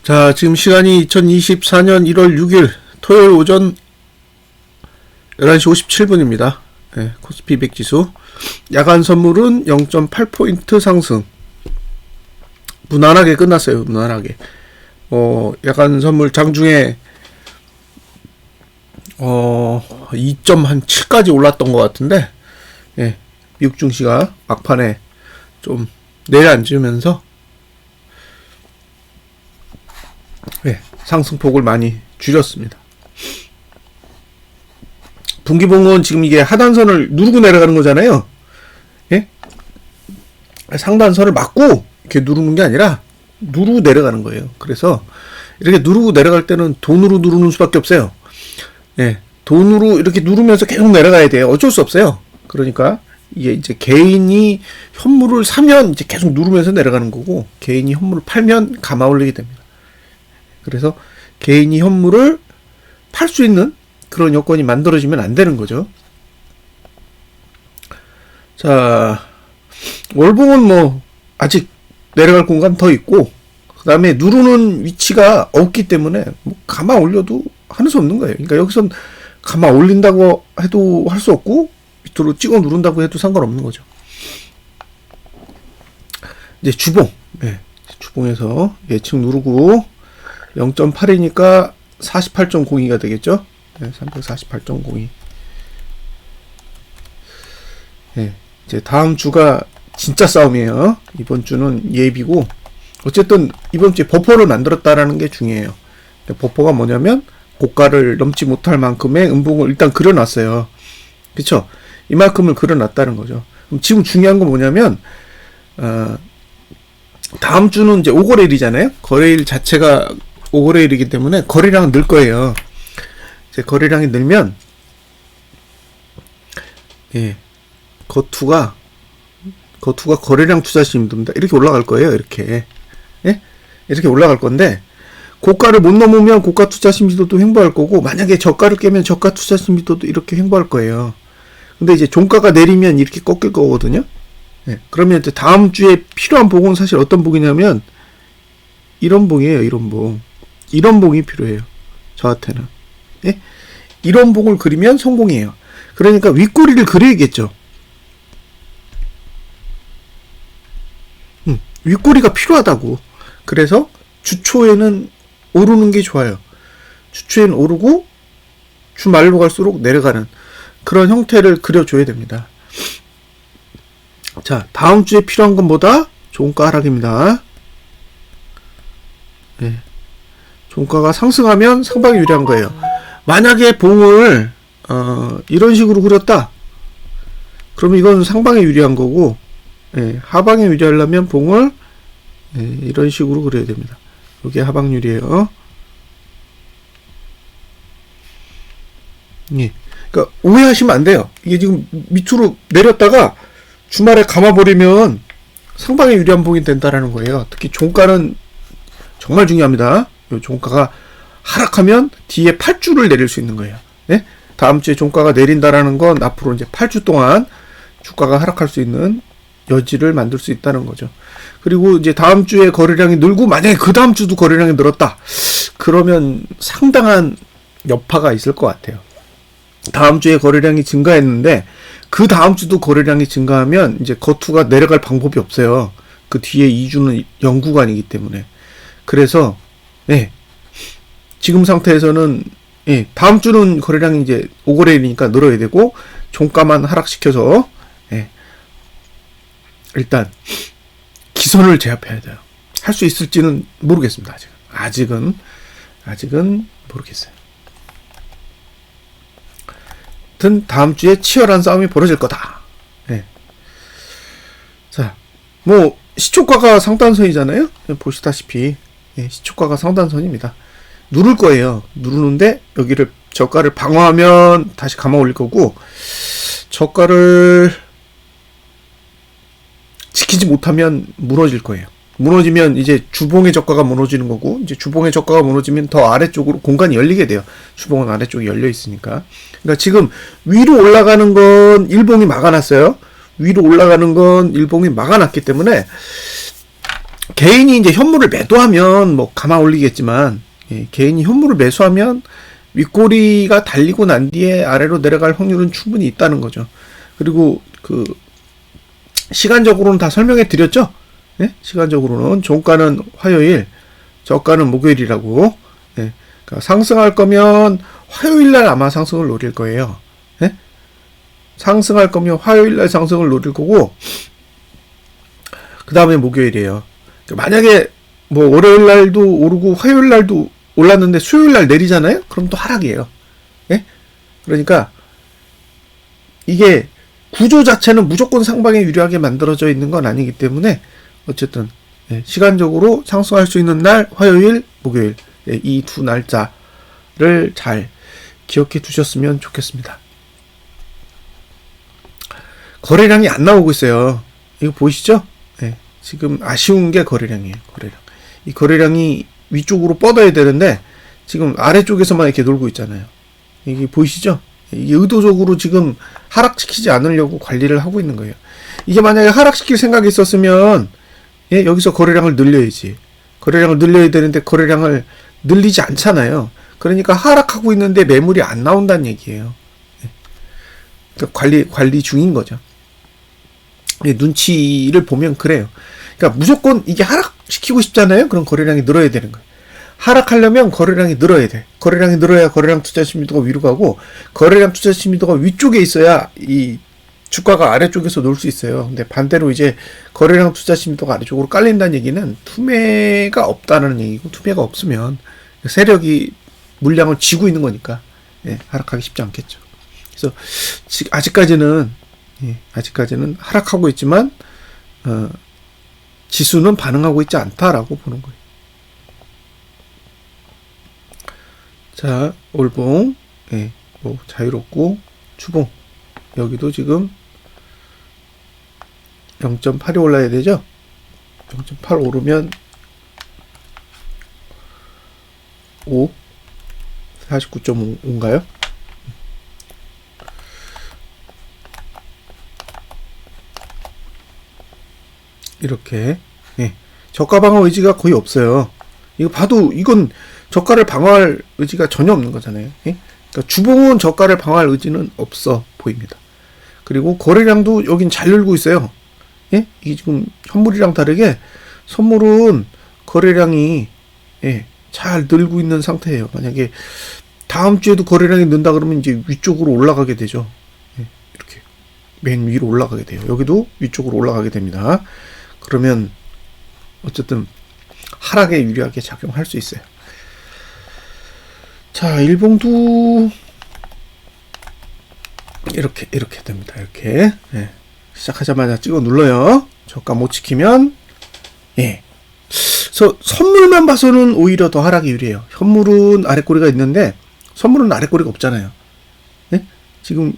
자, 지금 시간이 2024년 1월 6일 토요일 오전 11시 57분입니다. 네, 코스피 100 지수. 야간 선물은 0.8포인트 상승. 무난하게 끝났어요. 무난하게. 야간 선물 장중에 2.7까지 올랐던 것 같은데, 예, 미국 증시가 막판에 좀 내려앉으면서 상승폭을 많이 줄였습니다. 분기봉은 지금 이게 하단선을 누르고 내려가는 거잖아요. 예? 상단선을 막고 이렇게 누르는 게 아니라 누르고 내려가는 거예요. 그래서 이렇게 누르고 내려갈 때는 돈으로 누르는 수밖에 없어요. 예, 돈으로 이렇게 누르면서 계속 내려가야 돼요. 어쩔 수 없어요. 그러니까 이게 이제 개인이 현물을 사면 이제 계속 누르면서 내려가는 거고, 개인이 현물을 팔면 감아 올리게 됩니다. 그래서 개인이 현물을 팔 수 있는 그런 여건이 만들어지면 안 되는 거죠. 자, 월봉은 뭐 아직 내려갈 공간 더 있고, 그 다음에 누르는 위치가 없기 때문에 뭐 감아 올려도 하는 수 없는 거예요. 그러니까 여기선 감아 올린다고 해도 할 수 없고, 밑으로 찍어 누른다고 해도 상관없는 거죠. 이제 주봉, 주봉에서 예측 누르고 0.8이니까 48.02가 되겠죠? 348.02. 이제 다음 주가 진짜 싸움이에요. 이번 주는 예비고, 어쨌든 이번 주에 버퍼를 만들었다라는 게 중요해요. 버퍼가 뭐냐면 고가를 넘지 못할 만큼의 음봉을 일단 그려놨어요. 그쵸? 이만큼을 그려놨다는 거죠. 그럼 지금 중요한 건 뭐냐면, 다음 주는 이제 5거래일이잖아요? 거래일 자체가 5거래일이기 때문에 거래량은 늘 거예요. 이제 거래량이 늘면, 거투가 거래량 투자하시면 됩니다. 이렇게 올라갈 거예요. 이렇게. 이렇게 올라갈 건데, 고가를 못 넘으면 고가 투자 심리도도 횡보할 거고, 만약에 저가를 깨면 저가 투자 심리도도 이렇게 횡보할 거예요. 근데 이제 종가가 내리면 이렇게 꺾일 거거든요. 그러면 이제 다음 주에 필요한 봉은 사실 어떤 봉이냐면, 이런 봉이에요. 이런 봉. 이런 봉이 필요해요. 저한테는. 이런 봉을 그리면 성공이에요. 그러니까 윗꼬리를 그려야겠죠. 윗꼬리가 필요하다고. 그래서 주초에는 오르는 게 좋아요. 주초에는 오르고 주말로 갈수록 내려가는 그런 형태를 그려줘야 됩니다. 자, 다음 주에 필요한 건 뭐다? 종가 하락입니다. 종가가 상승하면 상방이 유리한 거예요. 만약에 봉을 이런 식으로 그렸다, 그러면 이건 상방에 유리한 거고, 하방에 유리하려면 봉을 이런 식으로 그려야 됩니다. 여기 하방률이에요. 그러니까 오해하시면 안 돼요. 이게 지금 밑으로 내렸다가 주말에 감아버리면 상방에 유리한 봉이 된다라는 거예요. 특히 종가는 정말 중요합니다. 이 종가가 하락하면 뒤에 8주를 내릴 수 있는 거예요. 다음 주에 종가가 내린다라는 건 앞으로 이제 8주 동안 주가가 하락할 수 있는 여지를 만들 수 있다는 거죠. 그리고 이제 다음 주에 거래량이 늘고, 만약에 그 다음 주도 거래량이 늘었다, 그러면 상당한 여파가 있을 것 같아요. 다음 주에 거래량이 증가했는데 그 다음 주도 거래량이 증가하면 이제 거투가 내려갈 방법이 없어요. 그 뒤에 2주는 영구간이기 때문에. 그래서 지금 상태에서는 다음 주는 거래량이 이제 5거래일이니까 늘어야 되고, 종가만 하락시켜서 일단 기선을 제압해야 돼요. 할 수 있을지는 모르겠습니다. 아직은 모르겠어요. 하여튼 다음 주에 치열한 싸움이 벌어질 거다. 자, 뭐 시초가가 상단선이잖아요. 보시다시피 시초가가 상단선입니다. 누를 거예요. 누르는데 여기를 저가를 방어하면 다시 감아 올릴 거고, 저가를 지키지 못하면 무너질 거예요. 무너지면 이제 주봉의 저가가 무너지는 거고, 이제 주봉의 저가가 무너지면 더 아래쪽으로 공간이 열리게 돼요. 주봉은 아래쪽이 열려 있으니까. 그러니까 지금 위로 올라가는 건 일봉이 막아놨어요. 위로 올라가는 건 일봉이 막아놨기 때문에 개인이 이제 현물을 매도하면 뭐 감아 올리겠지만, 예, 개인이 현물을 매수하면 윗꼬리가 달리고 난 뒤에 아래로 내려갈 확률은 충분히 있다는 거죠. 그리고 그 시간적으로는 다 설명해 드렸죠. 예? 시간적으로는 종가는 화요일, 저가는 목요일이라고. 예? 그러니까 상승할 거면 화요일 날 아마 상승을 노릴 거예요. 예? 상승할 거면 화요일 날 상승을 노릴 거고, 그 다음에 목요일이에요. 그러니까 만약에 뭐 월요일 날도 오르고 화요일 날도 올랐는데 수요일 날 내리잖아요? 그럼 또 하락이에요. 예? 그러니까 이게 구조 자체는 무조건 상방에 유리하게 만들어져 있는 건 아니기 때문에 어쨌든, 예, 시간적으로 상승할 수 있는 날 화요일, 목요일, 예, 이 두 날짜를 잘 기억해 두셨으면 좋겠습니다. 거래량이 안 나오고 있어요. 이거 보이시죠? 예, 지금 아쉬운 게 거래량이에요. 거래량. 이 거래량이 위쪽으로 뻗어야 되는데 지금 아래쪽에서만 이렇게 놀고 있잖아요. 이게 보이시죠? 이게 의도적으로 지금 하락시키지 않으려고 관리를 하고 있는 거예요. 이게 만약에 하락시킬 생각이 있었으면, 예, 여기서 거래량을 늘려야지. 거래량을 늘려야 되는데 거래량을 늘리지 않잖아요. 그러니까 하락하고 있는데 매물이 안 나온다는 얘기예요. 예. 그러니까 관리 중인 거죠. 예, 눈치를 보면 그래요. 그러니까 무조건 이게 하락시키고 싶잖아요. 그럼 거래량이 늘어야 되는 거예요. 하락하려면 거래량이 늘어야 돼. 거래량이 늘어야 거래량 투자 심리도가 위로 가고, 거래량 투자 심리도가 위쪽에 있어야 이 주가가 아래쪽에서 놀 수 있어요. 근데 반대로 이제 거래량 투자 심리도가 아래쪽으로 깔린다는 얘기는 투매가 없다는 얘기고, 투매가 없으면 세력이 물량을 쥐고 있는 거니까, 예, 하락하기 쉽지 않겠죠. 그래서 아직까지는, 예, 아직까지는 하락하고 있지만 지수는 반응하고 있지 않다라고 보는 거예요. 자, 올봉, 예, 뭐 자유롭고 추봉, 여기도 지금 0.8이 올라야 되죠. 0.8 오르면 5, 49.5인가요? 이렇게, 예, 저가 방어 의지가 거의 없어요. 이거 봐도 이건 저가를 방어할 의지가 전혀 없는 거잖아요. 예? 그러니까 주봉은 저가를 방어할 의지는 없어 보입니다. 그리고 거래량도 여긴 잘 늘고 있어요. 예? 이게 지금 현물이랑 다르게 선물은 거래량이, 예, 잘 늘고 있는 상태예요. 만약에 다음 주에도 거래량이 는다 그러면 이제 위쪽으로 올라가게 되죠. 예, 이렇게 맨 위로 올라가게 돼요. 여기도 위쪽으로 올라가게 됩니다. 그러면 어쨌든 하락에 유리하게 작용할 수 있어요. 자, 일봉도 이렇게 됩니다. 이렇게, 예, 시작하자마자 찍어 눌러요. 저가 못 지키면, 예, 그래서 선물만 봐서는 오히려 더 하락이 유리해요. 현물은 아래꼬리가 있는데 선물은 아래꼬리가 없잖아요. 예? 지금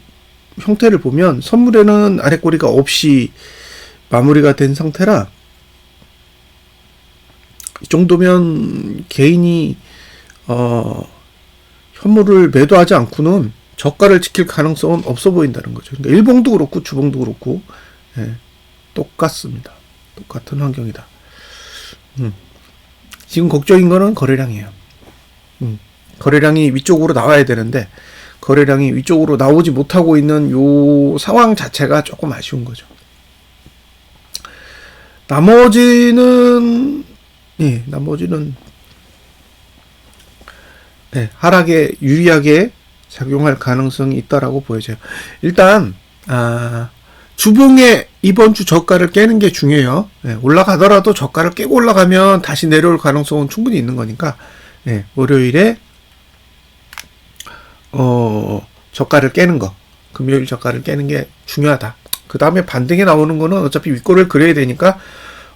형태를 보면 선물에는 아래꼬리가 없이 마무리가 된 상태라, 이 정도면 개인이 현물을 매도하지 않고는 저가를 지킬 가능성은 없어 보인다는 거죠. 그러니까 일봉도 그렇고 주봉도 그렇고, 예, 똑같습니다. 똑같은 환경이다. 지금 걱정인 거는 거래량이에요. 거래량이 위쪽으로 나와야 되는데 거래량이 위쪽으로 나오지 못하고 있는 요 상황 자체가 조금 아쉬운 거죠. 나머지는, 예, 네, 하락에 유리하게 작용할 가능성이 있다라고 보여져요. 일단 주봉에 이번 주 저가를 깨는 게 중요해요. 네, 올라가더라도 저가를 깨고 올라가면 다시 내려올 가능성은 충분히 있는 거니까, 네, 월요일에 저가를 깨는 거, 금요일 저가를 깨는 게 중요하다. 그 다음에 반등이 나오는 거는 어차피 윗골을 그려야 되니까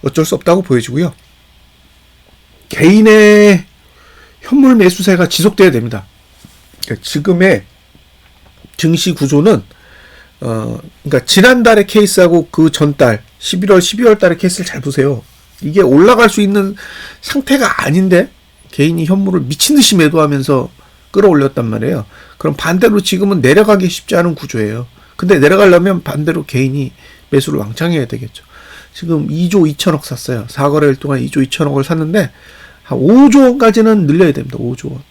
어쩔 수 없다고 보여지고요. 개인의 현물 매수세가 지속돼야 됩니다. 그러니까 지금의 증시 구조는 그러니까 지난달의 케이스하고 그 전달 11월 12월 달의 케이스를 잘 보세요. 이게 올라갈 수 있는 상태가 아닌데 개인이 현물을 미친 듯이 매도하면서 끌어올렸단 말이에요. 그럼 반대로 지금은 내려가기 쉽지 않은 구조예요. 근데 내려가려면 반대로 개인이 매수를 왕창 해야 되겠죠. 지금 2조 2천억 샀어요. 4거래일 동안 2조 2천억을 샀는데 한 5조 원까지는 늘려야 됩니다. 5조 원.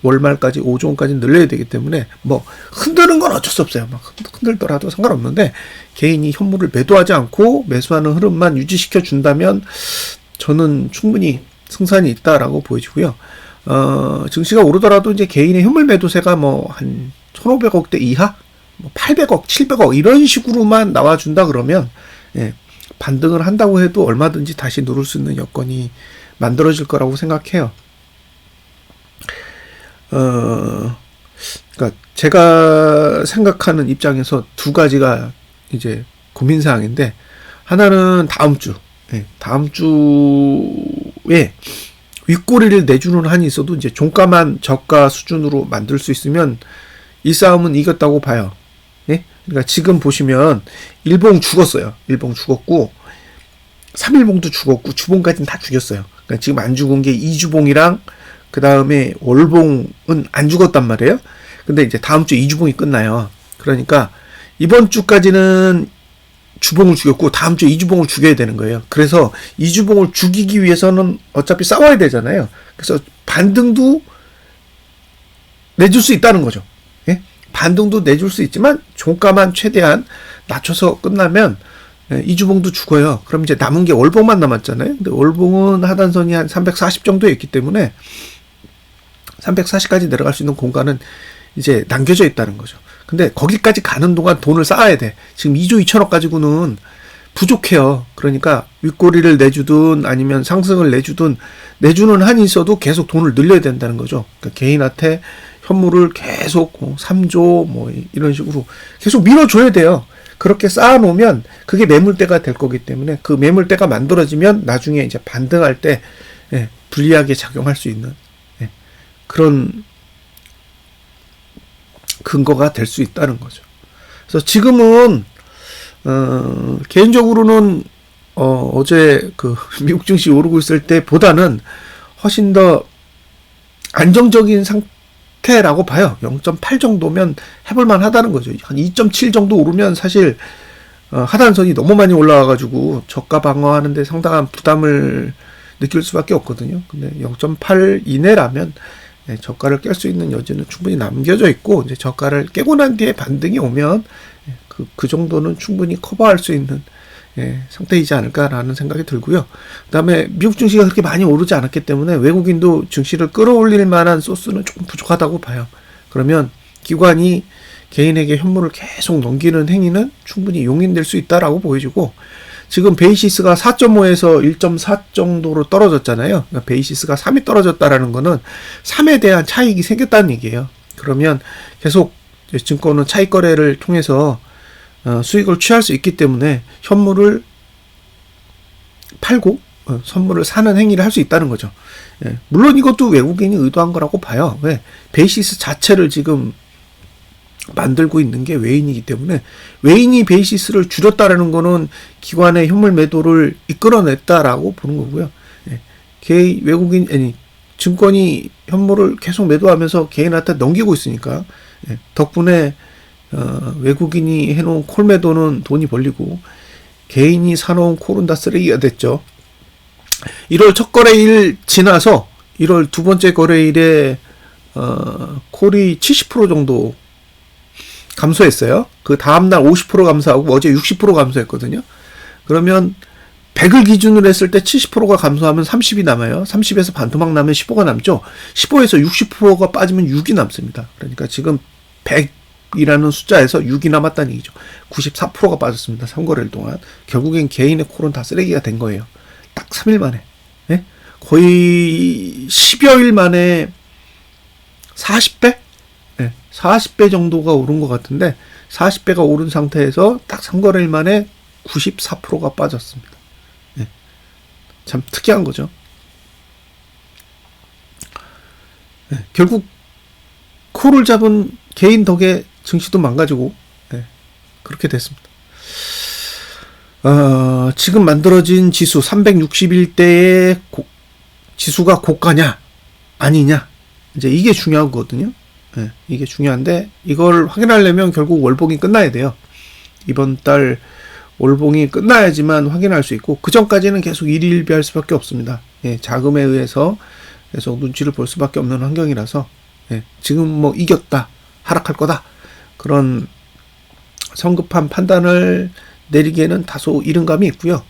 월말까지 5조 원까지 늘려야 되기 때문에 뭐 흔드는 건 어쩔 수 없어요. 막 흔들더라도 상관없는데 개인이 현물을 매도하지 않고 매수하는 흐름만 유지시켜 준다면 저는 충분히 승산이 있다라고 보여지고요. 증시가 오르더라도 이제 개인의 현물 매도세가 뭐 한 1,500억대 이하, 뭐 800억, 700억 이런 식으로만 나와준다 그러면 예, 반등을 한다고 해도 얼마든지 다시 누를 수 있는 여건이 만들어질 거라고 생각해요. 그러니까 제가 생각하는 입장에서 두 가지가 이제 고민사항인데, 하나는 다음 주, 다음 주에 윗꼬리를 내주는 한이 있어도 이제 종가만 저가 수준으로 만들 수 있으면 이 싸움은 이겼다고 봐요. 예? 그러니까 지금 보시면 일봉 죽었어요. 일봉 죽었고 3일봉도 죽었고 주봉까지는 다 죽였어요. 그러니까 지금 안 죽은 게 이주봉이랑 그 다음에 월봉은 안 죽었단 말이에요. 근데 이제 다음 주 이주봉이 끝나요. 그러니까 이번 주까지는 주봉을 죽였고 다음 주 이주봉을 죽여야 되는 거예요. 그래서 이주봉을 죽이기 위해서는 어차피 싸워야 되잖아요. 그래서 반등도 내줄 수 있다는 거죠. 예? 반등도 내줄 수 있지만 종가만 최대한 낮춰서 끝나면 이주봉도 죽어요. 그럼 이제 남은 게 월봉만 남았잖아요. 근데 월봉은 하단선이 한 340 정도에 있기 때문에 340까지 내려갈 수 있는 공간은 이제 남겨져 있다는 거죠. 근데 거기까지 가는 동안 돈을 쌓아야 돼. 지금 2조 2천억 가지고는 부족해요. 그러니까 윗꼬리를 내주든 아니면 상승을 내주든 내주는 한이 있어도 계속 돈을 늘려야 된다는 거죠. 그러니까 개인한테 현물을 계속 3조 뭐 이런 식으로 계속 밀어줘야 돼요. 그렇게 쌓아놓으면 그게 매물대가 될 거기 때문에 그 매물대가 만들어지면 나중에 이제 반등할 때 불리하게 작용할 수 있는 그런 근거가 될 수 있다는 거죠. 그래서 지금은 개인적으로는 어제 그 미국 증시 오르고 있을 때보다는 훨씬 더 안정적인 상태라고 봐요. 0.8 정도면 해볼만 하다는 거죠. 한 2.7 정도 오르면 사실 하단선이 너무 많이 올라와가지고 저가 방어하는데 상당한 부담을 느낄 수밖에 없거든요. 근데 0.8 이내라면 저가를 깰 수 있는 여지는 충분히 남겨져 있고, 이제 저가를 깨고 난 뒤에 반등이 오면 그 정도는 충분히 커버할 수 있는 상태이지 않을까라는 생각이 들고요. 그 다음에 미국 증시가 그렇게 많이 오르지 않았기 때문에 외국인도 증시를 끌어올릴 만한 소스는 조금 부족하다고 봐요. 그러면 기관이 개인에게 현물을 계속 넘기는 행위는 충분히 용인될 수 있다라고 보여지고, 지금 베이시스가 4.5에서 1.4 정도로 떨어졌잖아요. 그러니까 베이시스가 3이 떨어졌다라는 거는 3에 대한 차익이 생겼다는 얘기예요. 그러면 계속 증권은 차익 거래를 통해서 수익을 취할 수 있기 때문에 현물을 팔고 선물을 사는 행위를 할 수 있다는 거죠. 물론 이것도 외국인이 의도한 거라고 봐요. 왜? 베이시스 자체를 지금 만들고 있는 게 외인이기 때문에, 외인이 베이시스를 줄였다라는 거는 기관의 현물 매도를 이끌어냈다라고 보는 거고요. 외국인, 증권이 현물을 계속 매도하면서 개인한테 넘기고 있으니까, 덕분에 외국인이 해놓은 콜 매도는 돈이 벌리고 개인이 사놓은 콜은 다 쓰레기가 됐죠. 1월 첫 거래일 지나서 1월 두 번째 거래일에 콜이 70% 정도 감소했어요. 그 다음날 50% 감소하고 어제 60% 감소했거든요. 그러면 100을 기준으로 했을 때 70%가 감소하면 30이 남아요. 30에서 반토막 나면 15가 남죠. 15에서 60%가 빠지면 6이 남습니다. 그러니까 지금 100이라는 숫자에서 6이 남았다는 얘기죠. 94%가 빠졌습니다. 3거래일 동안. 결국엔 개인의 콜은 다 쓰레기가 된 거예요. 딱 3일 만에. 거의 10여일 만에 40배? 40배 정도가 오른 것 같은데 40배가 오른 상태에서 딱 3거래일 만에 94%가 빠졌습니다. 참 특이한 거죠. 결국 콜을 잡은 개인 덕에 증시도 망가지고 그렇게 됐습니다. 지금 만들어진 지수 361대의 지수가 고가냐 아니냐, 이제 이게 중요하거든요. 이게 중요한데 이걸 확인하려면 결국 월봉이 끝나야 돼요. 이번 달 월봉이 끝나야지만 확인할 수 있고 그 전까지는 계속 일희일비할 수밖에 없습니다. 예, 자금에 의해서 계속 눈치를 볼 수밖에 없는 환경이라서 예, 지금 뭐 이겼다, 하락할 거다 그런 성급한 판단을 내리기에는 다소 이른 감이 있고요.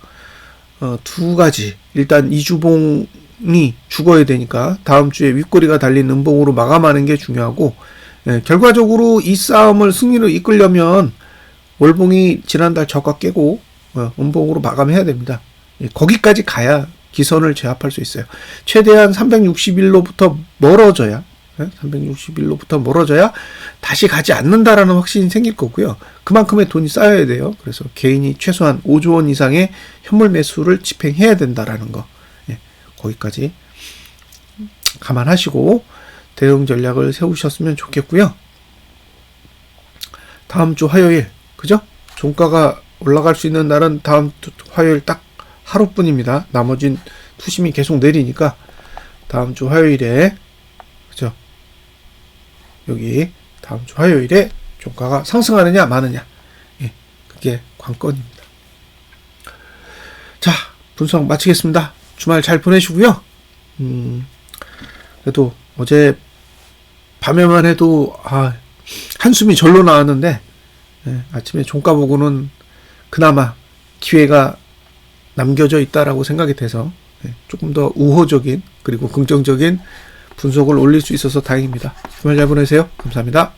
두 가지. 일단 이주봉이 죽어야 되니까 다음 주에 윗꼬리가 달린 음봉으로 마감하는 게 중요하고 예, 결과적으로 이 싸움을 승리로 이끌려면 월봉이 지난달 저가 깨고 음봉으로 마감해야 됩니다. 예, 거기까지 가야 기선을 제압할 수 있어요. 최대한 360일로부터 멀어져야 360일로부터 멀어져야 다시 가지 않는다라는 확신이 생길 거고요. 그만큼의 돈이 쌓여야 돼요. 그래서 개인이 최소한 5조 원 이상의 현물 매수를 집행해야 된다라는 거. 예, 거기까지 감안하시고 대응 전략을 세우셨으면 좋겠고요. 다음 주 화요일, 그죠? 종가가 올라갈 수 있는 날은 다음 주 화요일 딱 하루뿐입니다. 나머진 투심이 계속 내리니까 다음 주 화요일에, 그죠? 여기 다음 주 화요일에 종가가 상승하느냐 마느냐, 예, 그게 관건입니다. 자, 분석 마치겠습니다. 주말 잘 보내시고요. 그래도 어제 밤에만 해도 한숨이 절로 나왔는데 예, 아침에 종가 보고는 그나마 기회가 남겨져 있다라고 생각이 돼서 예, 조금 더 우호적인 그리고 긍정적인 분석을 올릴 수 있어서 다행입니다. 주말 잘 보내세요. 감사합니다.